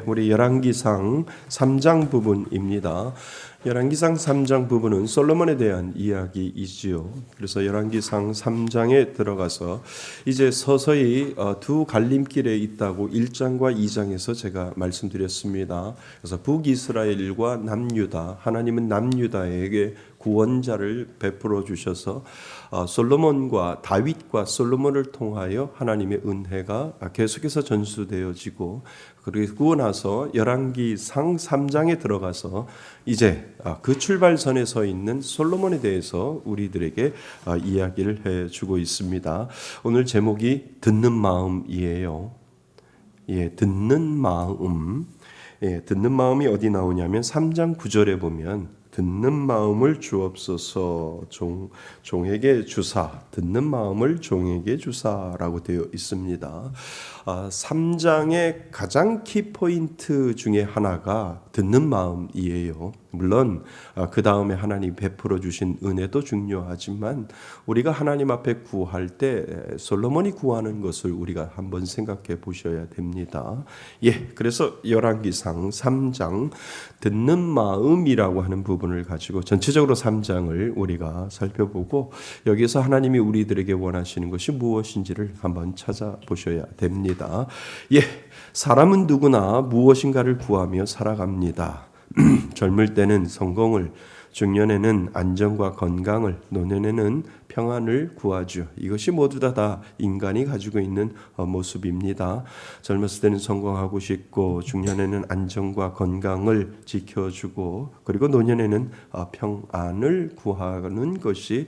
우리 열왕기상 3장 부분입니다. 열왕기상 3장 부분은 솔로몬에 대한 이야기이지요. 그래서 열왕기상 3장에 들어가서 이제 서서히 두 갈림길에 있다고 1장과 2장에서 제가 말씀드렸습니다. 그래서 북이스라엘과 남유다, 하나님은 남유다에게 구원자를 베풀어 주셔서 솔로몬과 다윗과 솔로몬을 통하여 하나님의 은혜가 계속해서 전수되어지고, 그리고 나서 열왕기상 3장에 들어가서 이제 그 출발선에 서 있는 솔로몬에 대해서 우리들에게 이야기를 해주고 있습니다. 오늘 제목이 듣는 마음이에요. 듣는 마음. 듣는 마음이 어디 나오냐면 3장 9절에 보면 듣는 마음을 주옵소서, 종에게 주사, 듣는 마음을 종에게 주사라고 되어 있습니다. 3장의 가장 키포인트 중에 하나가 듣는 마음이에요. 물론 그 다음에 하나님 베풀어 주신 은혜도 중요하지만 우리가 하나님 앞에 구할 때 솔로몬이 구하는 것을 우리가 한번 생각해 보셔야 됩니다. 그래서 열왕기상 3장 듣는 마음이라고 하는 부분을 가지고 전체적으로 3장을 우리가 살펴보고, 여기서 하나님이 우리들에게 원하시는 것이 무엇인지를 한번 찾아보셔야 됩니다. 사람은 누구나 무엇인가를 구하며 살아갑니다. 젊을 때는 성공을, 중년에는 안정과 건강을, 노년에는 평안을 구하죠. 이것이 모두 다 인간이 가지고 있는 모습입니다. 젊었을 때는 성공하고 싶고, 중년에는 안정과 건강을 지켜주고, 그리고 노년에는 평안을 구하는 것이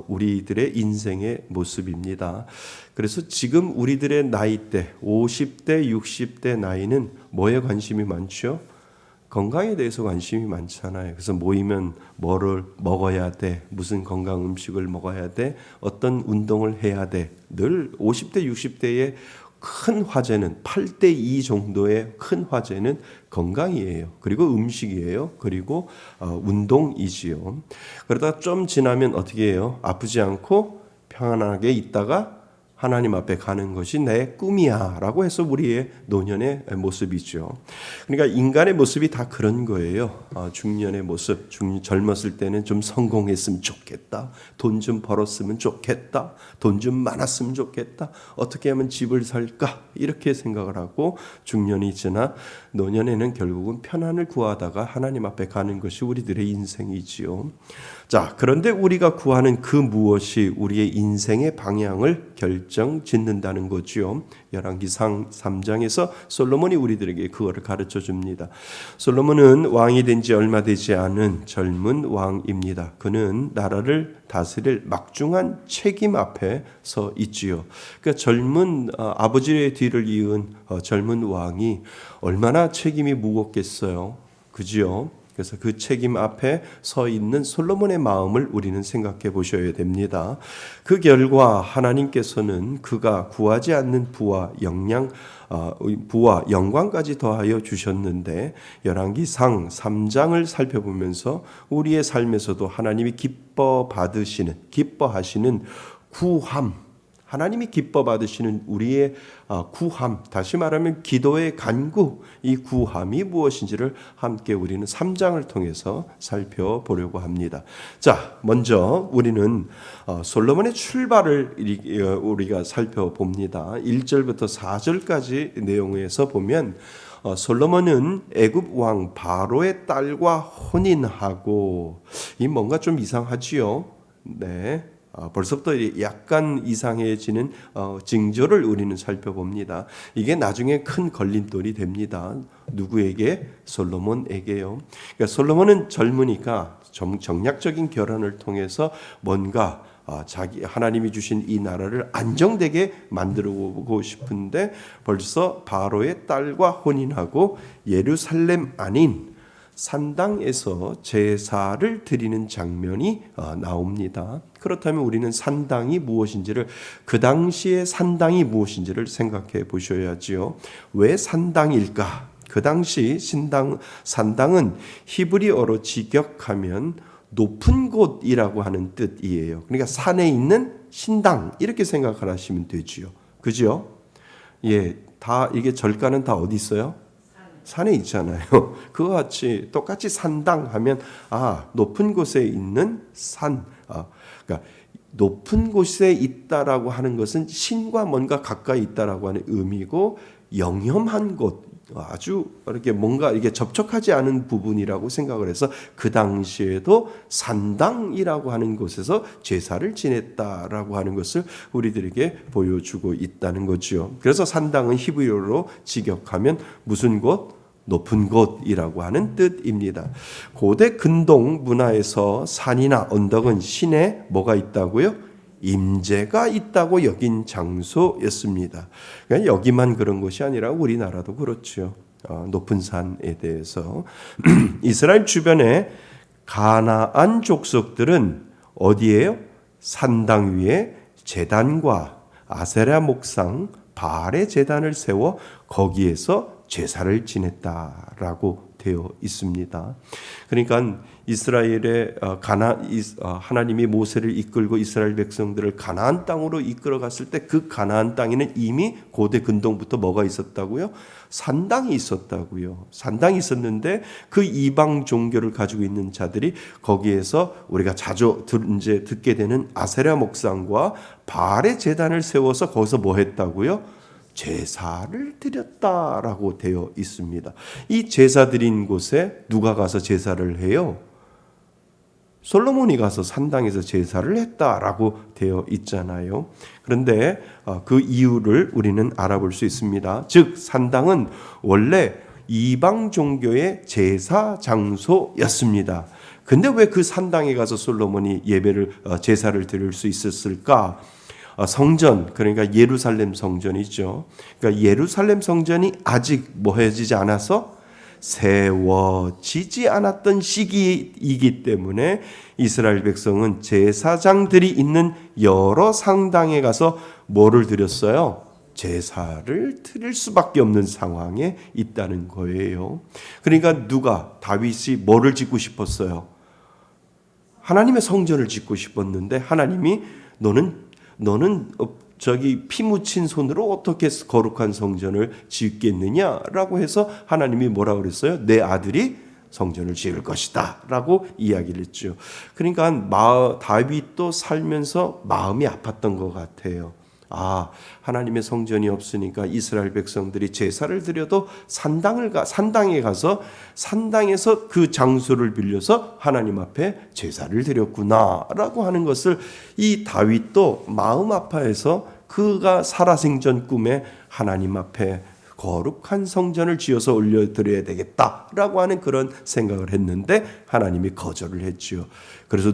우리들의 인생의 모습입니다. 그래서 지금 우리들의 나이대 50대, 60대 나이는 뭐에 관심이 많죠? 건강에 대해서 관심이 많잖아요. 그래서 모이면 뭐를 먹어야 돼, 무슨 건강 음식을 먹어야 돼, 어떤 운동을 해야 돼. 늘 50대, 60대의 큰 화제는 8대 2 정도의 큰 화제는 건강이에요. 그리고 음식이에요. 그리고 운동이지요. 그러다 좀 지나면 어떻게 해요? 아프지 않고 평안하게 있다가 하나님 앞에 가는 것이 내 꿈이야 라고 해서 우리의 노년의 모습이죠. 그러니까 인간의 모습이 다 그런 거예요. 중년의 모습, 젊었을 때는 좀 성공했으면 좋겠다, 돈 좀 벌었으면 좋겠다, 돈 좀 많았으면 좋겠다, 어떻게 하면 집을 살까, 이렇게 생각을 하고 중년이 지나 노년에는 결국은 편안을 구하다가 하나님 앞에 가는 것이 우리들의 인생이지요. 자, 그런데 우리가 구하는 그 무엇이 우리의 인생의 방향을 결정짓는다는 거죠. 열왕기상 3장에서 솔로몬이 우리들에게 그거를 가르쳐 줍니다. 솔로몬은 왕이 된 지 얼마 되지 않은 젊은 왕입니다. 그는 나라를 다스릴 막중한 책임 앞에 서 있지요. 그러니까 젊은 아버지의 뒤를 이은 젊은 왕이 얼마나 책임이 무겁겠어요. 그지요? 그래서 그 책임 앞에 서 있는 솔로몬의 마음을 우리는 생각해 보셔야 됩니다. 그 결과 하나님께서는 그가 구하지 않는 부와 영광까지 더하여 주셨는데, 열왕기상 3장을 살펴보면서 우리의 삶에서도 하나님이 기뻐하시는 구함, 하나님이 기뻐 받으시는 우리의 구함, 다시 말하면 기도의 간구, 이 구함이 무엇인지를 함께 우리는 3장을 통해서 살펴보려고 합니다. 자, 먼저 우리는 솔로몬의 출발을 우리가 살펴봅니다. 1절부터 4절까지 내용에서 보면 솔로몬은 애굽 왕 바로의 딸과 혼인하고, 이 뭔가 좀 이상하지요? 네. 벌써부터 약간 이상해지는 징조를 우리는 살펴봅니다. 이게 나중에 큰 걸림돌이 됩니다. 누구에게? 솔로몬에게요. 그러니까 솔로몬은 젊으니까 정략적인 결혼을 통해서 뭔가 자기 하나님이 주신 이 나라를 안정되게 만들어 보고 싶은데, 벌써 바로의 딸과 혼인하고 예루살렘 아닌 산당에서 제사를 드리는 장면이 나옵니다. 그렇다면 우리는 산당이 무엇인지를, 그 당시의 산당이 무엇인지를 생각해 보셔야지요. 왜 산당일까? 그 당시 산당은 히브리어로 직역하면 높은 곳이라고 하는 뜻이에요. 그러니까 산에 있는 신당, 이렇게 생각을 하시면 되지요. 그죠? 다 이게 절간은 다 어디 있어요? 산에 있잖아요. 그와 같이 똑같이 산당 하면 높은 곳에 있는 산. 그러니까 높은 곳에 있다라고 하는 것은 신과 뭔가 가까이 있다라고 하는 의미고 영험한 곳, 아주 이렇게 뭔가 이게 접촉하지 않은 부분이라고 생각을 해서 그 당시에도 산당이라고 하는 곳에서 제사를 지냈다라고 하는 것을 우리들에게 보여주고 있다는 거죠. 그래서 산당은 히브리어로 직역하면 무슨 곳? 높은 곳이라고 하는 뜻입니다. 고대 근동 문화에서 산이나 언덕은 신에 뭐가 있다고요? 임재가 있다고 여긴 장소였습니다. 그러니까 여기만 그런 것이 아니라 우리나라도 그렇죠. 높은 산에 대해서 이스라엘 주변에 가나안 족속들은 어디예요? 산당 위에 제단과 아세라 목상, 바알의 제단을 세워 거기에서 제사를 지냈다라고 되어 있습니다. 그러니까 이스라엘의 하나님이 모세를 이끌고 이스라엘 백성들을 가나안 땅으로 이끌어 갔을 때 그 가나안 땅에는 이미 고대 근동부터 뭐가 있었다고요? 산당이 있었다고요. 산당이 있었는데 그 이방 종교를 가지고 있는 자들이 거기에서 우리가 자주 이제 듣게 되는 아세라 목상과 바알의 제단을 세워서 거기서 뭐 했다고요? 제사를 드렸다라고 되어 있습니다. 이 제사 드린 곳에 누가 가서 제사를 해요? 솔로몬이 가서 산당에서 제사를 했다라고 되어 있잖아요. 그런데 그 이유를 우리는 알아볼 수 있습니다. 즉 산당은 원래 이방 종교의 제사 장소였습니다. 근데 왜 그 산당에 가서 솔로몬이 제사를 드릴 수 있었을까? 성전, 그러니까 예루살렘 성전이죠. 그러니까 예루살렘 성전이 아직 뭐해지지 않아서 세워지지 않았던 시기이기 때문에 이스라엘 백성은 제사장들이 있는 여러 상당에 가서 뭐를 드렸어요? 제사를 드릴 수밖에 없는 상황에 있다는 거예요. 그러니까 다윗이 뭐를 짓고 싶었어요? 하나님의 성전을 짓고 싶었는데 하나님이 너는 저기 피 묻힌 손으로 어떻게 거룩한 성전을 짓겠느냐라고 해서 하나님이 뭐라 그랬어요? 내 아들이 성전을 지을 것이다 라고 이야기를 했죠. 그러니까 다윗도 살면서 마음이 아팠던 것 같아요. 하나님의 성전이 없으니까 이스라엘 백성들이 제사를 드려도 산당에 가서 산당에서 그 장소를 빌려서 하나님 앞에 제사를 드렸구나라고 하는 것을 이 다윗도 마음 아파해서 그가 살아생전 꿈에 하나님 앞에 거룩한 성전을 지어서 올려드려야 되겠다라고 하는 그런 생각을 했는데 하나님이 거절을 했지요. 그래서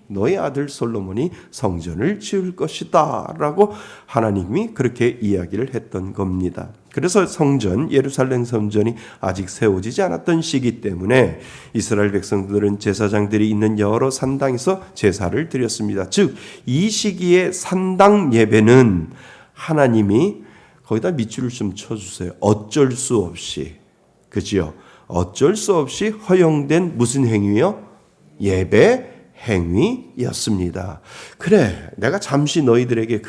너의 아들 솔로몬이 성전을 지을 것이다 라고 하나님이 그렇게 이야기를 했던 겁니다. 그래서 예루살렘 성전이 아직 세워지지 않았던 시기 때문에 이스라엘 백성들은 제사장들이 있는 여러 산당에서 제사를 드렸습니다. 즉, 이 시기의 산당 예배는 하나님이 거기다 밑줄을 좀 쳐주세요. 어쩔 수 없이, 그지요? 어쩔 수 없이 허용된 무슨 행위요? 예배 행위였습니다. 그래, 내가 잠시 너희들에게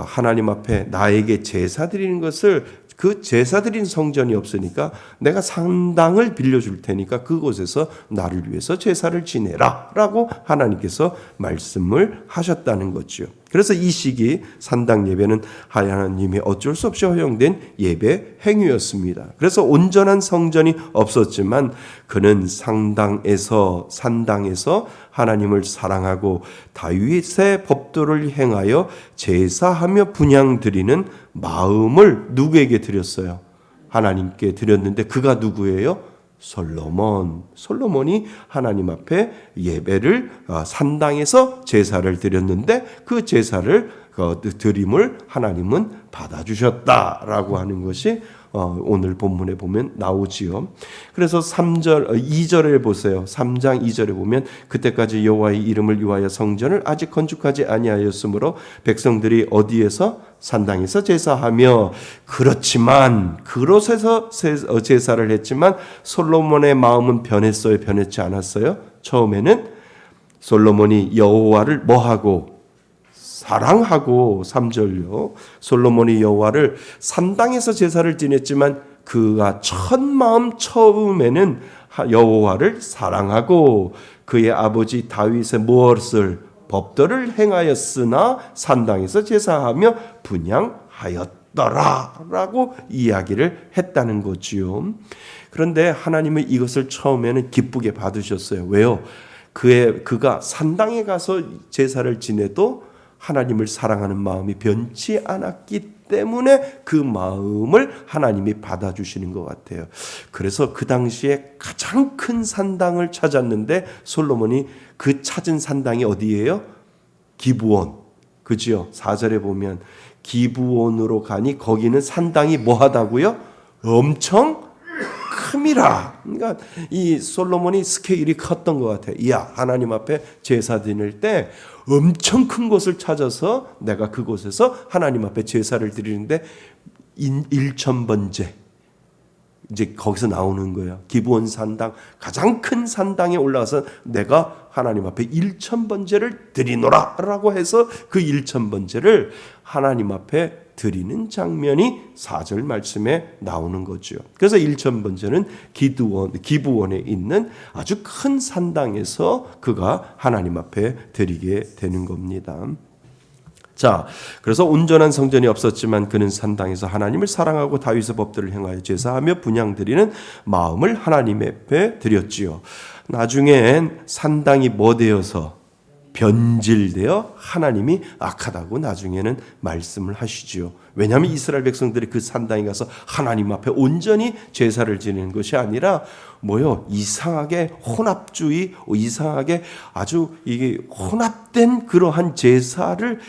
하나님 앞에 나에게 제사 드리는 것을 그 제사 드린 성전이 없으니까 내가 산당을 빌려줄 테니까 그곳에서 나를 위해서 제사를 지내라 라고 하나님께서 말씀을 하셨다는 거죠. 그래서 이 시기 산당 예배는 하나님이 어쩔 수 없이 허용된 예배 행위였습니다. 그래서 온전한 성전이 없었지만 그는 산당에서 하나님을 사랑하고 다윗의 법도를 행하여 제사하며 분향 드리는 마음을 누구에게 드렸어요? 하나님께 드렸는데 그가 누구예요? 솔로몬이 하나님 앞에 예배를 산당에서 제사를 드렸는데 그 제사를 드림을 하나님은 받아주셨다라고 하는 것이 오늘 본문에 보면 나오지요. 그래서 2절에 보세요. 3장 2절에 보면 그때까지 여호와의 이름을 위하여 성전을 아직 건축하지 아니하였으므로 백성들이 어디에서? 산당에서 제사하며 그렇지만 그곳에서 제사를 했지만 솔로몬의 마음은 변했어요? 변했지 않았어요? 처음에는 솔로몬이 여호와를 뭐하고? 사랑하고 3절요. 솔로몬이 여호와를 산당에서 제사를 지냈지만 그가 첫 마음 처음에는 여호와를 사랑하고 그의 아버지 다윗의 무엇을 법도를 행하였으나 산당에서 제사하며 분향하였더라라고 이야기를 했다는 거지요. 그런데 하나님은 이것을 처음에는 기쁘게 받으셨어요. 왜요? 그가 산당에 가서 제사를 지내도 하나님을 사랑하는 마음이 변치 않았기 때문에 그 마음을 하나님이 받아주시는 것 같아요. 그래서 그 당시에 가장 큰 산당을 찾았는데 솔로몬이 그 찾은 산당이 어디예요? 기브온. 그죠? 4절에 보면 기브온으로 가니 거기는 산당이 뭐하다고요? 엄청 큼이라. 그러니까 이 솔로몬이 스케일이 컸던 것 같아요. 이야, 하나님 앞에 제사 드릴 때 엄청 큰 곳을 찾아서 내가 그곳에서 하나님 앞에 제사를 드리는데 1,000번째 이제 거기서 나오는 거예요. 기브온 산당, 가장 큰 산당에 올라가서 내가 하나님 앞에 1,000번제를 드리노라 라고 해서 그 1,000번제를 하나님 앞에 드리는 장면이 4절 말씀에 나오는 거죠. 그래서 1,000번제는 기브온에 있는 아주 큰 산당에서 그가 하나님 앞에 드리게 되는 겁니다. 자, 그래서 온전한 성전이 없었지만 그는 산당에서 하나님을 사랑하고 다윗의 법들을 행하여 제사하며 분향드리는 마음을 하나님 앞에 드렸지요. 나중엔 산당이 뭐 되어서 변질되어 하나님이 악하다고 나중에는 말씀을 하시지요. 왜냐하면 이스라엘 백성들이 그 산당에 가서 하나님 앞에 온전히 제사를 지내는 것이 아니라 이상하게 혼합주의, 이상하게 아주 이게 혼합된 그러한 제사를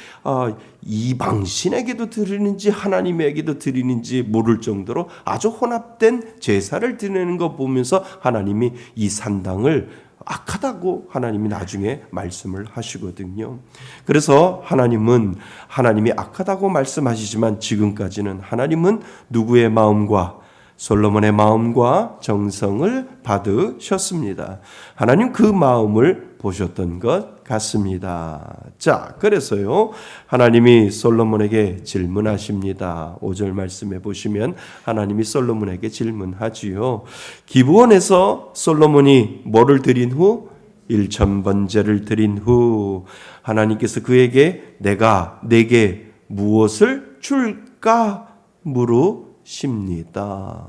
이방신에게도 드리는지 하나님에게도 드리는지 모를 정도로 아주 혼합된 제사를 드리는 거 보면서 하나님이 이 산당을 악하다고 하나님이 나중에 말씀을 하시거든요. 그래서 하나님이 악하다고 말씀하시지만 지금까지는 하나님은 누구의 마음과 솔로몬의 마음과 정성을 받으셨습니다. 하나님 그 마음을 보셨던 것 같습니다. 자, 그래서요, 하나님이 솔로몬에게 질문하십니다. 5절 말씀해 보시면 하나님이 솔로몬에게 질문하지요. 기브온에서 솔로몬이 뭐를 드린 후? 1,000번제를 드린 후 하나님께서 그에게 내가 내게 무엇을 줄까 물으십니다.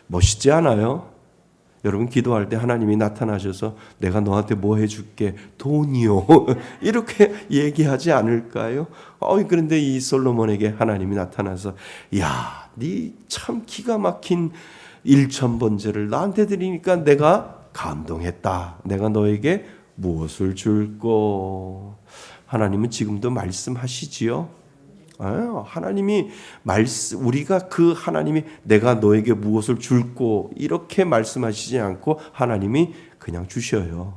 멋있지 않아요? 여러분 기도할 때 하나님이 나타나셔서 내가 너한테 뭐 해줄게? 돈이요. 이렇게 얘기하지 않을까요? 그런데 이 솔로몬에게 하나님이 나타나서 야, 네 참 기가 막힌 1,000번제를 나한테 드리니까 내가 감동했다. 내가 너에게 무엇을 줄꼬? 하나님은 지금도 말씀하시지요. 하나님이 우리가 그 하나님이 내가 너에게 무엇을 줄꼬 이렇게 말씀하시지 않고 하나님이 그냥 주셔요.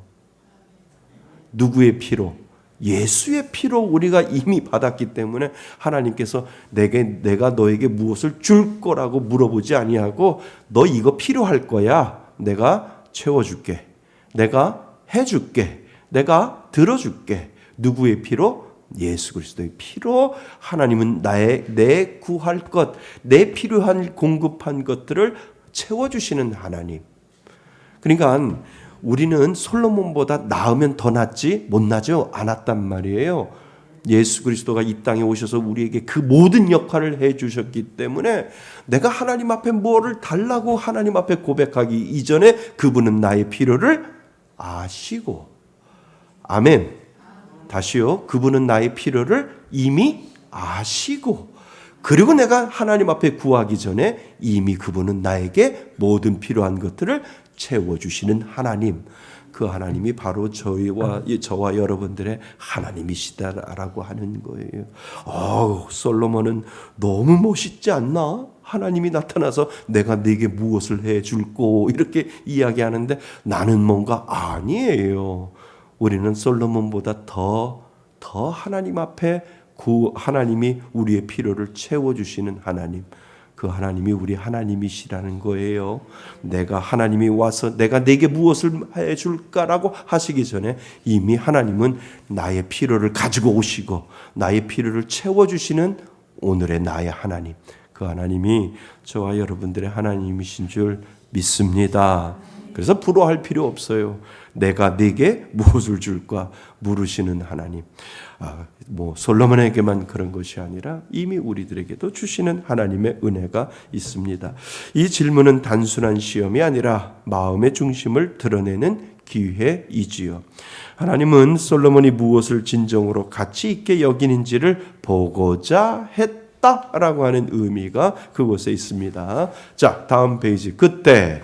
누구의 피로? 예수의 피로 우리가 이미 받았기 때문에 하나님께서 내가 너에게 무엇을 줄 거라고 물어보지 아니하고 너 이거 필요할 거야. 내가 채워줄게. 내가 해줄게. 내가 들어줄게. 누구의 피로? 예수 그리스도의 피로 하나님은 내 구할 것, 내 필요한 공급한 것들을 채워주시는 하나님. 그러니까 우리는 솔로몬보다 나으면 더 낫지 못 나죠? 않았단 말이에요. 예수 그리스도가 이 땅에 오셔서 우리에게 그 모든 역할을 해주셨기 때문에 내가 하나님 앞에 뭐를 달라고 하나님 앞에 고백하기 이전에 그분은 나의 필요를 아시고, 아멘. 다시요. 그분은 나의 필요를 이미 아시고, 그리고 내가 하나님 앞에 구하기 전에 이미 그분은 나에게 모든 필요한 것들을 채워주시는 하나님. 그 하나님이 바로 저와 여러분들의 하나님이시다라고 하는 거예요. 솔로몬은 너무 멋있지 않나? 하나님이 나타나서 내가 네게 무엇을 해줄꼬 이렇게 이야기하는데 나는 뭔가 아니에요. 우리는 솔로몬보다 더 하나님 앞에 하나님이 우리의 필요를 채워주시는 하나님, 그 하나님이 우리 하나님이시라는 거예요. 내가 하나님이 와서 내가 내게 무엇을 해줄까라고 하시기 전에 이미 하나님은 나의 필요를 가지고 오시고 나의 필요를 채워주시는 오늘의 나의 하나님, 그 하나님이 저와 여러분들의 하나님이신 줄 믿습니다. 그래서 부러워할 필요 없어요. 내가 네게 무엇을 줄까 물으시는 하나님. 솔로몬에게만 그런 것이 아니라 이미 우리들에게도 주시는 하나님의 은혜가 있습니다. 이 질문은 단순한 시험이 아니라 마음의 중심을 드러내는 기회이지요. 하나님은 솔로몬이 무엇을 진정으로 가치 있게 여기는지를 보고자 했다라고 하는 의미가 그곳에 있습니다. 자, 다음 페이지. 그때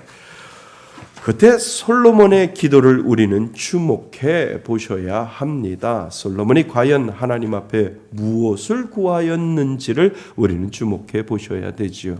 솔로몬의 기도를 우리는 주목해 보셔야 합니다. 솔로몬이 과연 하나님 앞에 무엇을 구하였는지를 우리는 주목해 보셔야 되지요.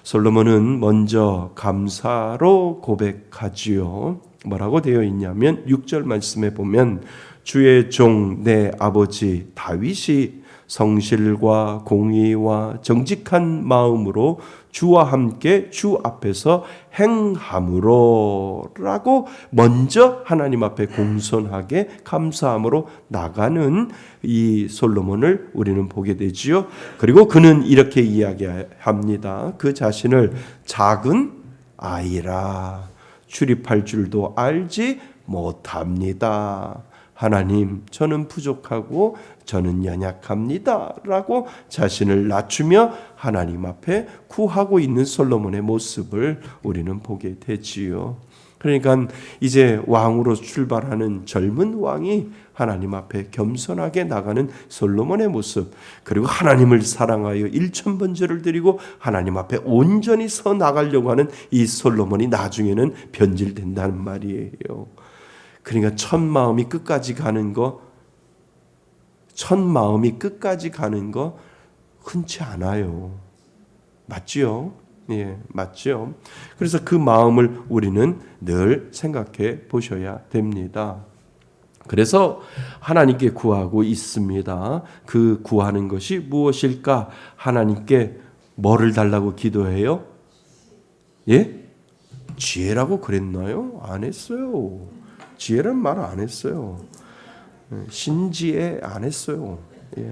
솔로몬은 먼저 감사로 고백하지요. 뭐라고 되어 있냐면 6절 말씀에 보면 주의 종 내 아버지 다윗이 성실과 공의와 정직한 마음으로 주와 함께 주 앞에서 행함으로 라고 먼저 하나님 앞에 공손하게 감사함으로 나가는 이 솔로몬을 우리는 보게 되지요. 그리고 그는 이렇게 이야기합니다. 그 자신을 작은 아이라 출입할 줄도 알지 못합니다. 하나님, 저는 부족하고 저는 연약합니다 라고 자신을 낮추며 하나님 앞에 구하고 있는 솔로몬의 모습을 우리는 보게 되지요. 그러니까 이제 왕으로 출발하는 젊은 왕이 하나님 앞에 겸손하게 나가는 솔로몬의 모습, 그리고 하나님을 사랑하여 1000번제를 드리고 하나님 앞에 온전히 서 나가려고 하는 이 솔로몬이 나중에는 변질된다는 말이에요. 그러니까 첫 마음이 끝까지 가는 거 흔치 않아요. 맞지요? 예, 맞죠? 그래서 그 마음을 우리는 늘 생각해 보셔야 됩니다. 그래서 하나님께 구하고 있습니다. 그 구하는 것이 무엇일까? 하나님께 뭐를 달라고 기도해요? 예? 지혜라고 그랬나요? 안 했어요. 지혜란 말 안 했어요. 신지혜 안 했어요. 예.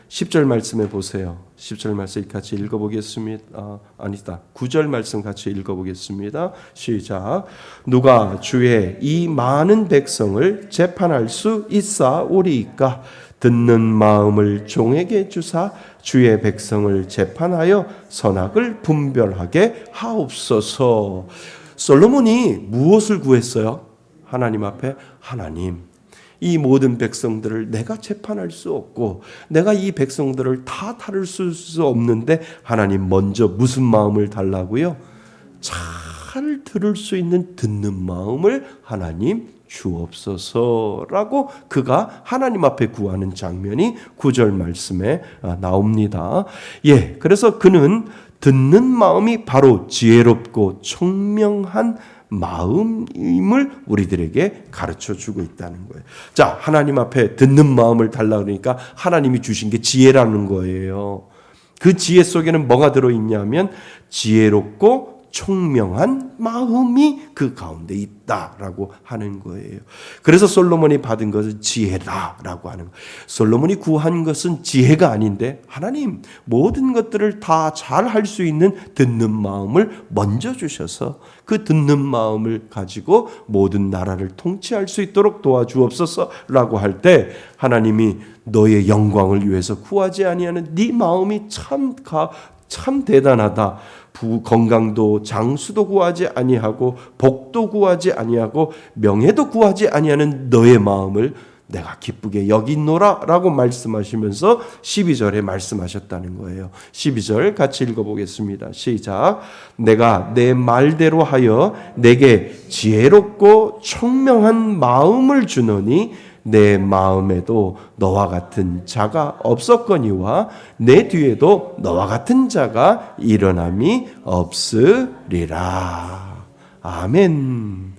10절 말씀에 보세요. 10절 말씀 같이 읽어보겠습니다. 아니다. 9절 말씀 같이 읽어보겠습니다. 시작. 누가 주의 이 많은 백성을 재판할 수 있사오리이까? 듣는 마음을 종에게 주사 주의 백성을 재판하여 선악을 분별하게 하옵소서. 솔로몬이 무엇을 구했어요? 하나님 앞에 하나님, 이 모든 백성들을 내가 재판할 수 없고 내가 이 백성들을 다 다룰 수 없는데 하나님 먼저 무슨 마음을 달라고요? 잘 들을 수 있는 듣는 마음을 하나님 주옵소서라고 그가 하나님 앞에 구하는 장면이 9절 말씀에 나옵니다. 예, 그래서 그는 듣는 마음이 바로 지혜롭고 총명한 마음임을 우리들에게 가르쳐 주고 있다는 거예요. 자, 하나님 앞에 듣는 마음을 달라 그러니까 하나님이 주신 게 지혜라는 거예요. 그 지혜 속에는 뭐가 들어있냐면 지혜롭고 총명한 마음이 그 가운데 있다라고 하는 거예요. 그래서 솔로몬이 받은 것은 지혜다라고 하는 거예요. 솔로몬이 구한 것은 지혜가 아닌데 하나님 모든 것들을 다 잘 할 수 있는 듣는 마음을 먼저 주셔서 그 듣는 마음을 가지고 모든 나라를 통치할 수 있도록 도와주옵소서라고 할 때 하나님이 너의 영광을 위해서 구하지 아니하는 네 마음이 참 대단하다. 건강도 장수도 구하지 아니하고 복도 구하지 아니하고 명예도 구하지 아니하는 너의 마음을 내가 기쁘게 여기노라라고 말씀하시면서 12절에 말씀하셨다는 거예요. 12절 같이 읽어보겠습니다. 시작. 내가 내 말대로 하여 내게 지혜롭고 총명한 마음을 주노니 내 마음에도 너와 같은 자가 없었거니와 내 뒤에도 너와 같은 자가 일어남이 없으리라. 아멘.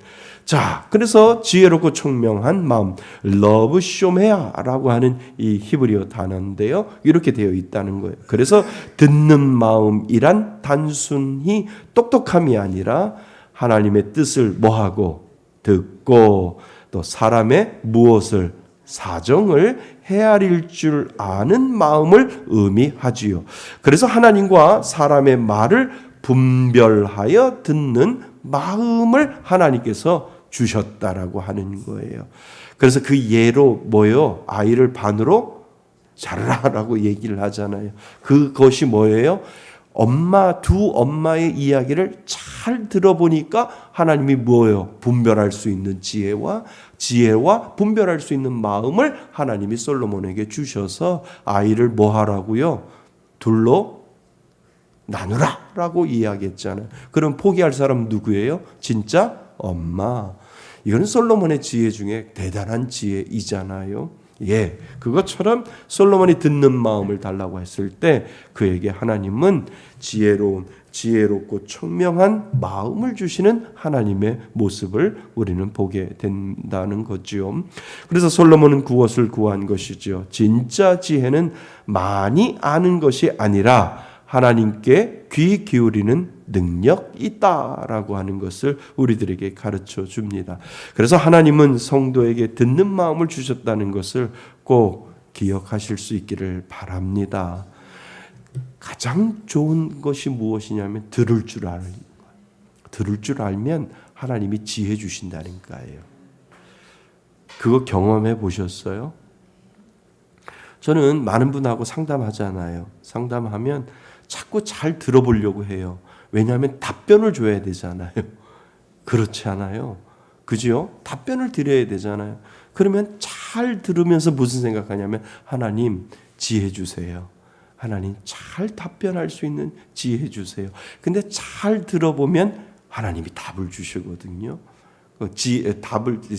자, 그래서 지혜롭고 총명한 마음, 러브 쇼메아라고 하는 이 히브리어 단어인데요. 이렇게 되어 있다는 거예요. 그래서 듣는 마음이란 단순히 똑똑함이 아니라 하나님의 뜻을 뭐하고 듣고 또 사람의 무엇을 사정을 헤아릴 줄 아는 마음을 의미하지요. 그래서 하나님과 사람의 말을 분별하여 듣는 마음을 하나님께서 주셨다라고 하는 거예요. 그래서 그 예로 뭐예요? 아이를 반으로 자르라라고 얘기를 하잖아요. 그것이 뭐예요? 두 엄마의 이야기를 잘 들어보니까 하나님이 뭐예요? 분별할 수 있는 지혜와 분별할 수 있는 마음을 하나님이 솔로몬에게 주셔서 아이를 뭐 하라고요? 둘로 나누라라고 이야기했잖아요. 그럼 포기할 사람 누구예요? 진짜 엄마. 이건 솔로몬의 지혜 중에 대단한 지혜이잖아요. 예, 그것처럼 솔로몬이 듣는 마음을 달라고 했을 때 그에게 하나님은 지혜롭고 청명한 마음을 주시는 하나님의 모습을 우리는 보게 된다는 거죠. 그래서 솔로몬은 그것을 구한 것이죠. 진짜 지혜는 많이 아는 것이 아니라 하나님께 귀 기울이는 능력이 있다라고 하는 것을 우리들에게 가르쳐 줍니다. 그래서 하나님은 성도에게 듣는 마음을 주셨다는 것을 꼭 기억하실 수 있기를 바랍니다. 가장 좋은 것이 무엇이냐면 들을 줄 아는 거예요. 들을 줄 알면 하나님이 지혜 주신다는 거예요. 그거 경험해 보셨어요? 저는 많은 분하고 상담하잖아요. 상담하면 자꾸 잘 들어보려고 해요. 왜냐하면 답변을 줘야 되잖아요. 그렇지 않아요? 그죠? 답변을 드려야 되잖아요. 그러면 잘 들으면서 무슨 생각하냐면 하나님 지혜 주세요. 하나님 잘 답변할 수 있는 지혜 주세요. 근데 잘 들어보면 하나님이 답을 주시거든요.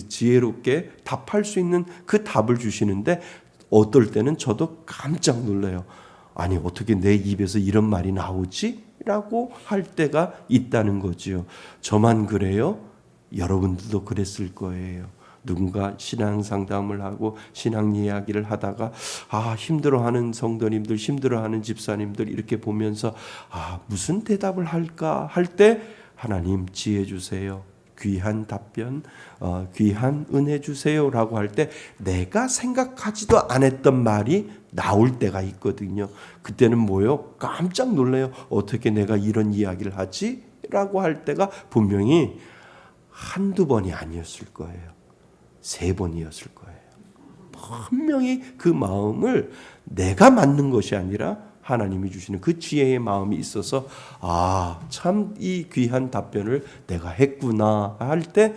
지혜롭게 답할 수 있는 그 답을 주시는데 어떨 때는 저도 깜짝 놀라요. 아니 어떻게 내 입에서 이런 말이 나오지? 라고 할 때가 있다는 거지요. 저만 그래요? 여러분들도 그랬을 거예요. 누군가 신앙 상담을 하고 신앙 이야기를 하다가 힘들어하는 성도님들, 힘들어하는 집사님들 이렇게 보면서 무슨 대답을 할까 할 때 하나님 지혜 주세요. 귀한 답변, 귀한 은혜 주세요라고 할 때 내가 생각하지도 않았던 말이 나올 때가 있거든요. 그때는 뭐요? 깜짝 놀라요. 어떻게 내가 이런 이야기를 하지? 라고 할 때가 분명히 한두 번이 아니었을 거예요. 3번이었을 거예요. 분명히 그 마음을 내가 만든 것이 아니라 하나님이 주시는 그 지혜의 마음이 있어서 참 이 귀한 답변을 내가 했구나 할 때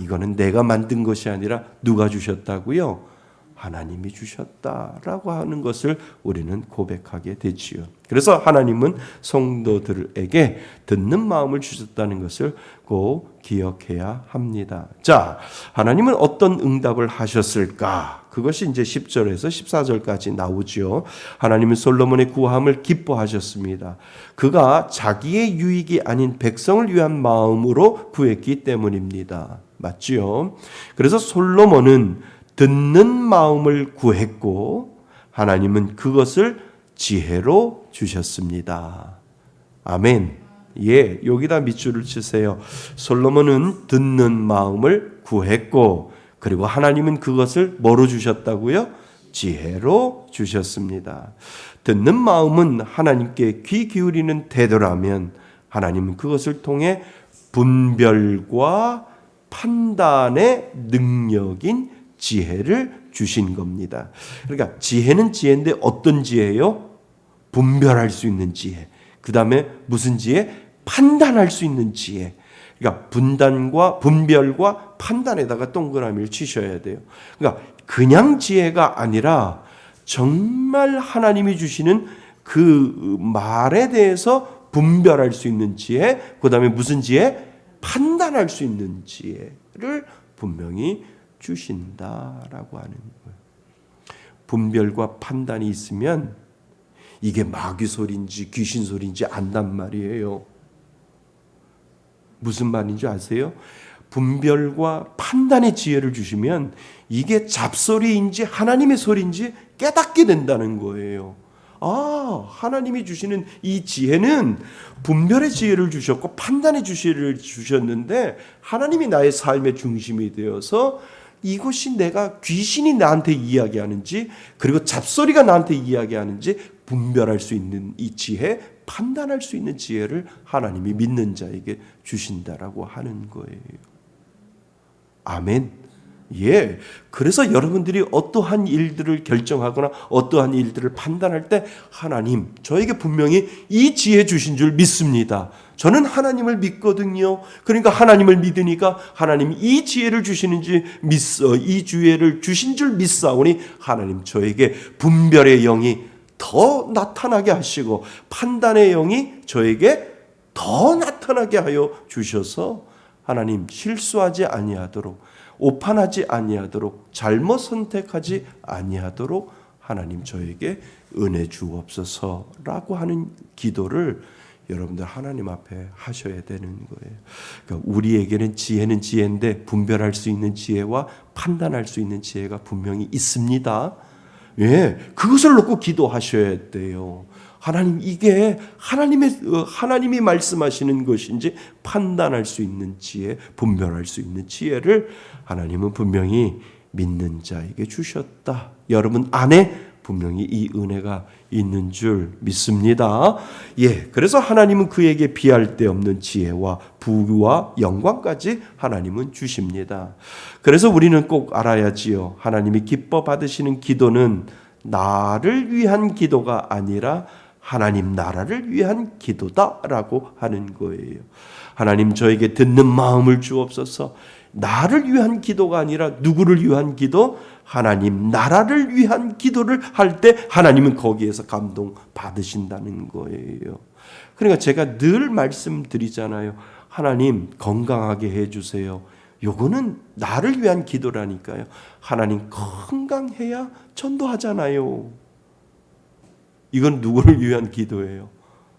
이거는 내가 만든 것이 아니라 누가 주셨다고요? 하나님이 주셨다라고 하는 것을 우리는 고백하게 되지요. 그래서 하나님은 성도들에게 듣는 마음을 주셨다는 것을 꼭 기억해야 합니다. 자, 하나님은 어떤 응답을 하셨을까? 그것이 이제 10절에서 14절까지 나오죠. 하나님은 솔로몬의 구함을 기뻐하셨습니다. 그가 자기의 유익이 아닌 백성을 위한 마음으로 구했기 때문입니다. 맞지요? 그래서 솔로몬은 듣는 마음을 구했고 하나님은 그것을 지혜로 주셨습니다. 아멘. 예, 여기다 밑줄을 치세요. 솔로몬은 듣는 마음을 구했고 그리고 하나님은 그것을 뭐로 주셨다고요? 지혜로 주셨습니다. 듣는 마음은 하나님께 귀 기울이는 태도라면 하나님은 그것을 통해 분별과 판단의 능력인 지혜를 주신 겁니다. 그러니까 지혜는 지혜인데 어떤 지혜요? 분별할 수 있는 지혜. 그 다음에 무슨 지혜? 판단할 수 있는 지혜. 그러니까 분별과 판단에다가 동그라미를 치셔야 돼요. 그러니까 그냥 지혜가 아니라 정말 하나님이 주시는 그 말에 대해서 분별할 수 있는 지혜, 그 다음에 무슨 지혜? 판단할 수 있는 지혜를 분명히 주신다라고 하는 거예요. 분별과 판단이 있으면 이게 마귀 소리인지 귀신 소리인지 안단 말이에요. 무슨 말인지 아세요? 분별과 판단의 지혜를 주시면 이게 잡소리인지 하나님의 소리인지 깨닫게 된다는 거예요. 아, 하나님이 주시는 이 지혜는 분별의 지혜를 주셨고 판단의 지혜를 주셨는데 하나님이 나의 삶의 중심이 되어서 이것이 내가 귀신이 나한테 이야기하는지 그리고 잡소리가 나한테 이야기하는지 분별할 수 있는 이 지혜, 판단할 수 있는 지혜를 하나님이 믿는 자에게 주신다라고 하는 거예요. 아멘. 예. 그래서 여러분들이 어떠한 일들을 결정하거나 어떠한 일들을 판단할 때 하나님, 저에게 분명히 이 지혜 주신 줄 믿습니다. 저는 하나님을 믿거든요. 그러니까 하나님을 믿으니까 하나님이 이 지혜를 주시는지 이 지혜를 주신 줄 믿사오니 하나님 저에게 분별의 영이 더 나타나게 하시고 판단의 영이 저에게 더 나타나게 하여 주셔서 하나님 실수하지 아니하도록 오판하지 아니하도록 잘못 선택하지 아니하도록 하나님 저에게 은혜 주옵소서라고 하는 기도를 여러분들 하나님 앞에 하셔야 되는 거예요. 그러니까 우리에게는 지혜는 지혜인데 분별할 수 있는 지혜와 판단할 수 있는 지혜가 분명히 있습니다. 예, 그것을 놓고 기도하셔야 돼요. 하나님, 이게 하나님이 말씀하시는 것인지 판단할 수 있는 지혜, 분별할 수 있는 지혜를 하나님은 분명히 믿는 자에게 주셨다. 여러분 안에 분명히 이 은혜가 있는 줄 믿습니다. 예, 그래서 하나님은 그에게 비할 데 없는 지혜와 부와 영광까지 하나님은 주십니다. 그래서 우리는 꼭 알아야지요. 하나님이 기뻐 받으시는 기도는 나를 위한 기도가 아니라 하나님 나라를 위한 기도다라고 하는 거예요. 하나님 저에게 듣는 마음을 주옵소서. 나를 위한 기도가 아니라 누구를 위한 기도? 하나님 나라를 위한 기도를 할 때 하나님은 거기에서 감동 받으신다는 거예요. 그러니까 제가 늘 말씀드리잖아요. 하나님 건강하게 해주세요. 요거는 나를 위한 기도라니까요. 하나님 건강해야 전도하잖아요. 이건 누구를 위한 기도예요?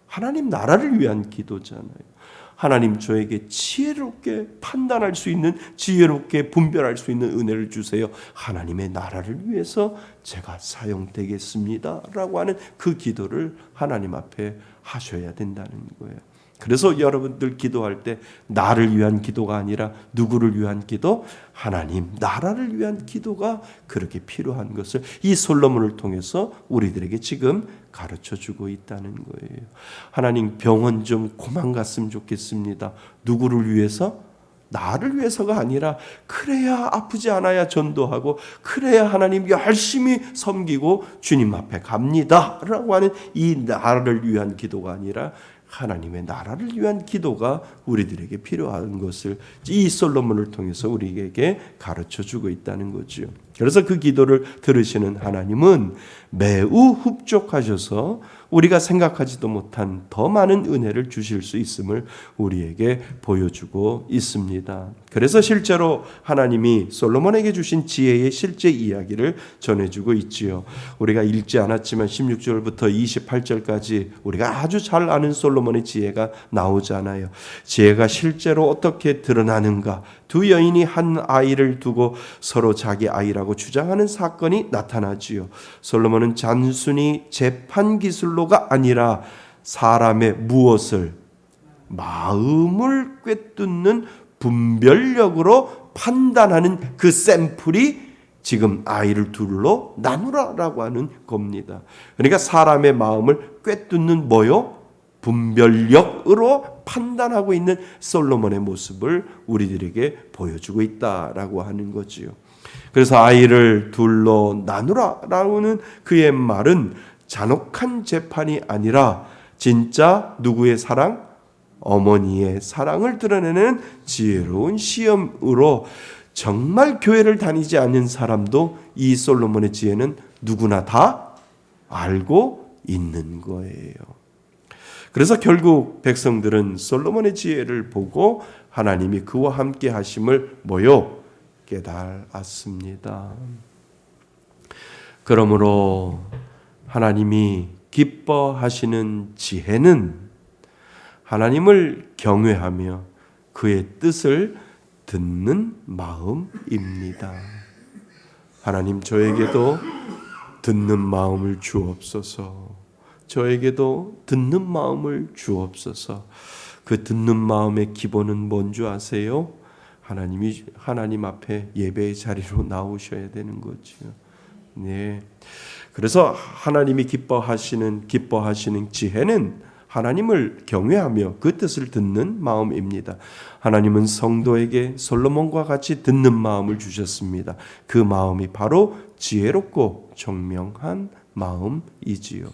하나님 나라를 위한 기도잖아요. 하나님 저에게 지혜롭게 판단할 수 있는, 지혜롭게 분별할 수 있는 은혜를 주세요. 하나님의 나라를 위해서 제가 사용되겠습니다 라고 하는 그 기도를 하나님 앞에 하셔야 된다는 거예요. 그래서 여러분들 기도할 때 나를 위한 기도가 아니라 누구를 위한 기도? 하나님 나라를 위한 기도가 그렇게 필요한 것을 이 솔로몬을 통해서 우리들에게 지금 가르쳐주고 있다는 거예요. 하나님 병원 좀 그만 갔으면 좋겠습니다. 누구를 위해서? 나를 위해서가 아니라 그래야 아프지 않아야 전도하고 그래야 하나님 열심히 섬기고 주님 앞에 갑니다 라고 하는 이 나라를 위한 기도가 아니라 하나님의 나라를 위한 기도가 우리들에게 필요한 것을 이 솔로몬을 통해서 우리에게 가르쳐주고 있다는 거죠. 그래서 그 기도를 들으시는 하나님은 매우 흡족하셔서 우리가 생각하지도 못한 더 많은 은혜를 주실 수 있음을 우리에게 보여주고 있습니다. 그래서 실제로 하나님이 솔로몬에게 주신 지혜의 실제 이야기를 전해주고 있지요. 우리가 읽지 않았지만 16절부터 28절까지 우리가 아주 잘 아는 솔로몬의 지혜가 나오잖아요. 지혜가 실제로 어떻게 드러나는가? 두 여인이 한 아이를 두고 서로 자기 아이라고 주장하는 사건이 나타나지요. 솔로몬은 단순히 재판 기술로가 아니라 사람의 무엇을 마음을 꿰뚫는 분별력으로 판단하는 그 샘플이 지금 아이를 둘로 나누라라고 하는 겁니다. 그러니까 사람의 마음을 꿰뚫는 뭐요? 분별력으로 판단하고 있는 솔로몬의 모습을 우리들에게 보여주고 있다라고 하는 거지요. 그래서 아이를 둘로 나누라라는 그의 말은 잔혹한 재판이 아니라 진짜 누구의 사랑? 어머니의 사랑을 드러내는 지혜로운 시험으로 정말 교회를 다니지 않는 사람도 이 솔로몬의 지혜는 누구나 다 알고 있는 거예요. 그래서 결국 백성들은 솔로몬의 지혜를 보고 하나님이 그와 함께 하심을 뭐요? 깨달았습니다. 그러므로 하나님이 기뻐하시는 지혜는 하나님을 경외하며 그의 뜻을 듣는 마음입니다. 하나님, 저에게도 듣는 마음을 주옵소서. 저에게도 듣는 마음을 주옵소서. 그 듣는 마음의 기본은 뭔 줄 아세요? 하나님이 하나님 앞에 예배의 자리로 나오셔야 되는 거죠. 네. 그래서 하나님이 기뻐하시는 지혜는 하나님을 경외하며 그 뜻을 듣는 마음입니다. 하나님은 성도에게 솔로몬과 같이 듣는 마음을 주셨습니다. 그 마음이 바로 지혜롭고 총명한 마음이지요.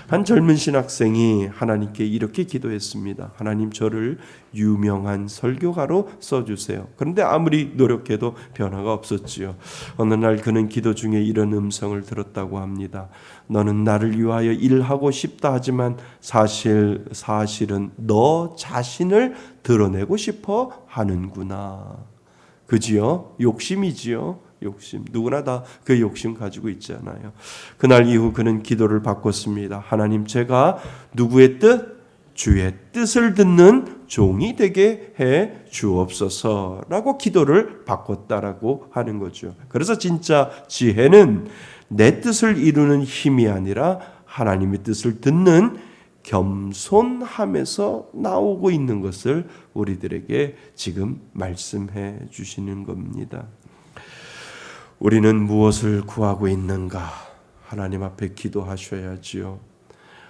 한 젊은 신학생이 하나님께 이렇게 기도했습니다. 하나님, 저를 유명한 설교가로 써주세요. 그런데 아무리 노력해도 변화가 없었지요. 어느 날 그는 기도 중에 이런 음성을 들었다고 합니다. 너는 나를 위하여 일하고 싶다 하지만 사실은 너 자신을 드러내고 싶어 하는구나. 그지요? 욕심이지요. 욕심. 누구나 다 그 욕심 가지고 있잖아요. 그날 이후 그는 기도를 바꿨습니다. 하나님, 제가 누구의 뜻? 주의 뜻을 듣는 종이 되게 해 주옵소서라고 기도를 바꿨다라고 하는 거죠. 그래서 진짜 지혜는 내 뜻을 이루는 힘이 아니라 하나님의 뜻을 듣는 겸손함에서 나오고 있는 것을 우리들에게 지금 말씀해 주시는 겁니다. 우리는 무엇을 구하고 있는가? 하나님 앞에 기도하셔야지요.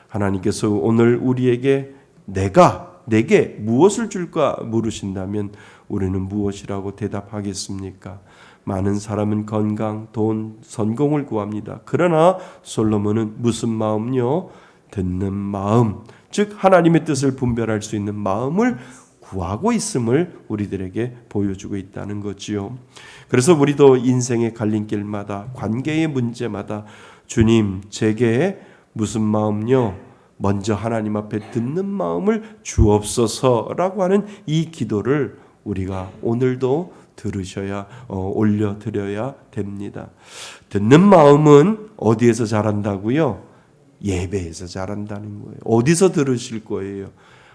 하나님께서 오늘 우리에게 내게 무엇을 줄까 물으신다면 우리는 무엇이라고 대답하겠습니까? 많은 사람은 건강, 돈, 성공을 구합니다. 그러나 솔로몬은 무슨 마음요? 듣는 마음, 즉 하나님의 뜻을 분별할 수 있는 마음을 구하고 있음을 우리들에게 보여주고 있다는 거지요. 그래서 우리도 인생의 갈림길마다, 관계의 문제마다 주님, 제게 무슨 마음요? 먼저 하나님 앞에 듣는 마음을 주옵소서라고 하는 이 기도를 우리가 오늘도 올려드려야 됩니다. 듣는 마음은 어디에서 자란다고요? 예배에서 자란다는 거예요. 어디서 들으실 거예요?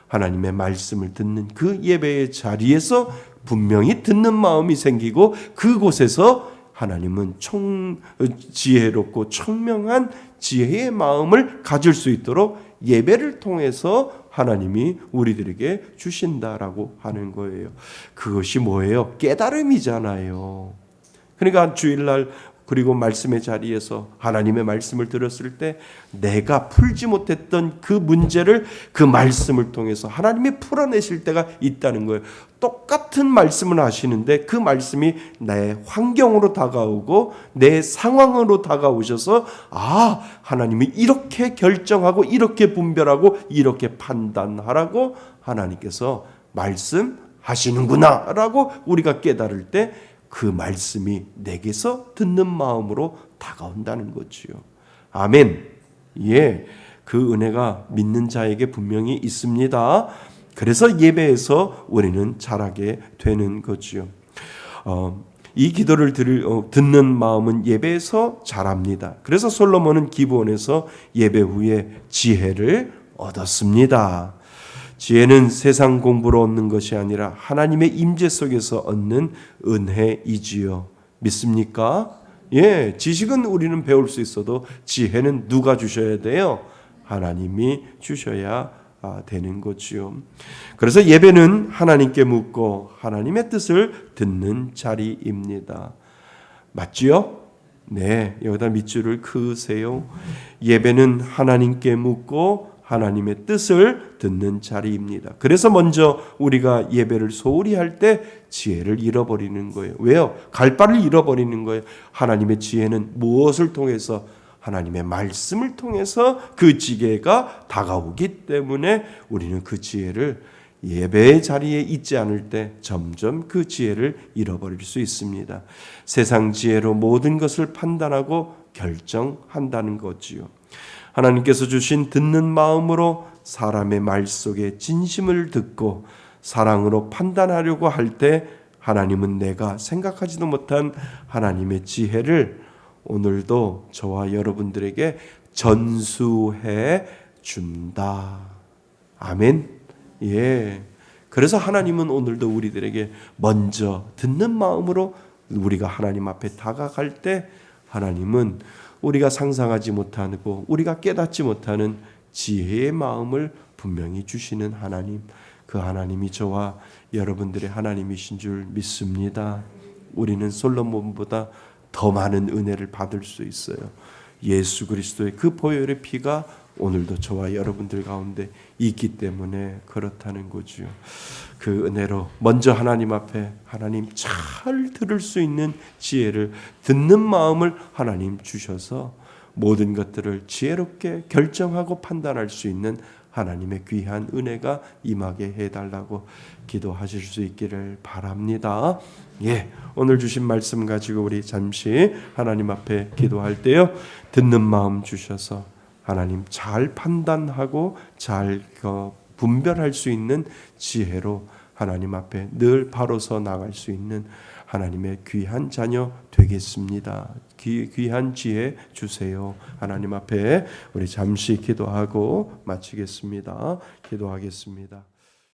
하나님의 말씀을 듣는 그 예배의 자리에서 분명히 듣는 마음이 생기고 그곳에서 하나님은 지혜롭고 청명한 지혜의 마음을 가질 수 있도록 예배를 통해서 하나님이 우리들에게 주신다라고 하는 거예요. 그것이 뭐예요? 깨달음이잖아요. 그러니까 주일날 그리고 말씀의 자리에서 하나님의 말씀을 들었을 때 내가 풀지 못했던 그 문제를 그 말씀을 통해서 하나님이 풀어내실 때가 있다는 거예요. 똑같은 말씀을 하시는데 그 말씀이 내 환경으로 다가오고 내 상황으로 다가오셔서 하나님이 이렇게 결정하고 이렇게 분별하고 이렇게 판단하라고 하나님께서 말씀하시는구나 라고 우리가 깨달을 때 그 말씀이 내게서 듣는 마음으로 다가온다는 거지요. 아멘. 예, 그 은혜가 믿는 자에게 분명히 있습니다. 그래서 예배에서 우리는 자라게 되는 거지요. 이 기도를 듣는 마음은 예배에서 자랍니다. 그래서 솔로몬은 기브온에서 예배 후에 지혜를 얻었습니다. 지혜는 세상 공부로 얻는 것이 아니라 하나님의 임재 속에서 얻는 은혜이지요. 믿습니까? 예, 지식은 우리는 배울 수 있어도 지혜는 누가 주셔야 돼요? 하나님이 주셔야 되는 거지요. 그래서 예배는 하나님께 묻고 하나님의 뜻을 듣는 자리입니다. 맞지요? 네, 여기다 밑줄을 그으세요. 예배는 하나님께 묻고 하나님의 뜻을 듣는 자리입니다. 그래서 먼저 우리가 예배를 소홀히 할 때 지혜를 잃어버리는 거예요. 왜요? 갈 바를 잃어버리는 거예요. 하나님의 지혜는 무엇을 통해서? 하나님의 말씀을 통해서 그 지혜가 다가오기 때문에 우리는 그 지혜를 예배의 자리에 있지 않을 때 점점 그 지혜를 잃어버릴 수 있습니다. 세상 지혜로 모든 것을 판단하고 결정한다는 거지요. 하나님께서 주신 듣는 마음으로 사람의 말 속에 진심을 듣고 사랑으로 판단하려고 할 때 하나님은 내가 생각하지도 못한 하나님의 지혜를 오늘도 저와 여러분들에게 전수해 준다. 아멘. 예. 그래서 하나님은 오늘도 우리들에게 먼저 듣는 마음으로 우리가 하나님 앞에 다가갈 때 하나님은 우리가 상상하지 못하고 우리가 깨닫지 못하는 지혜의 마음을 분명히 주시는 하나님, 그 하나님이 저와 여러분들의 하나님이신 줄 믿습니다. 우리는 솔로몬보다 더 많은 은혜를 받을 수 있어요. 예수 그리스도의 그 보혈의 피가 오늘도 저와 여러분들 가운데 있기 때문에 그렇다는 거죠. 그 은혜로 먼저 하나님 앞에 하나님 잘 들을 수 있는 지혜를 듣는 마음을 하나님 주셔서 모든 것들을 지혜롭게 결정하고 판단할 수 있는 하나님의 귀한 은혜가 임하게 해달라고 기도하실 수 있기를 바랍니다. 오늘 주신 말씀 가지고 우리 잠시 하나님 앞에 기도할 때요, 듣는 마음 주셔서 하나님 잘 판단하고 잘 분별할 수 있는 지혜로 하나님 앞에 늘 바로서 나갈 수 있는 하나님의 귀한 자녀 되겠습니다. 귀한 지혜 주세요. 하나님 앞에 우리 잠시 기도하고 마치겠습니다. 기도하겠습니다.